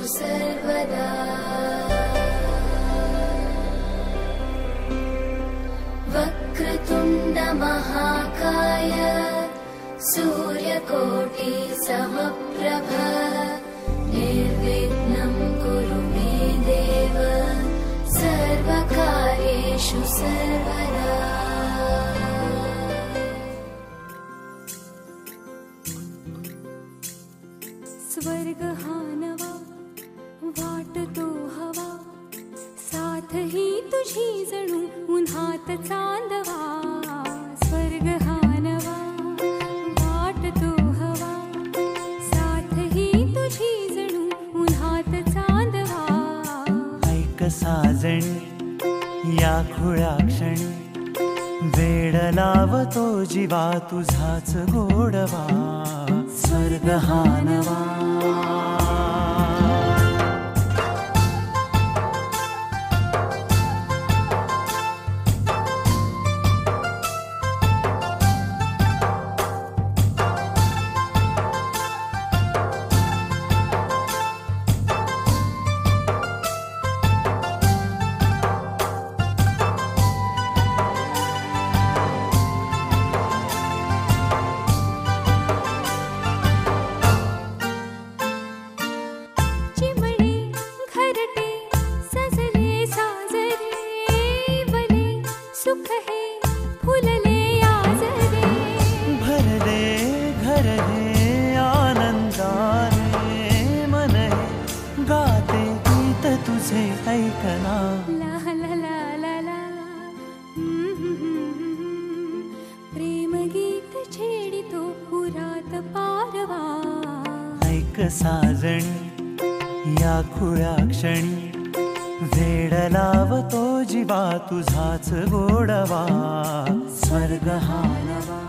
सर्वदा वक्रतुण्ड महाकाय सूर्यकोटि समप्रभ निर्विघ्नं कुरु मे देव सर्वकार्येषु सर्वदा। स्वर्ग हा नवा वाटतो हवा साथ ही तुझी जणू उन्हात चांदवा। स्वर्ग हा नवा वाटतो हवा साथ ही तुझी जणू उन्हात चांदवा। ऐक साजणी या खुळ्या क्षणी वेड लावतो जीवा तुझाच गोडवा। स्वर्ग हा नवा साजणी या खुळ्या क्षणी वेड लावतो जीवा तुझाच गोडवा। स्वर्ग हा नवा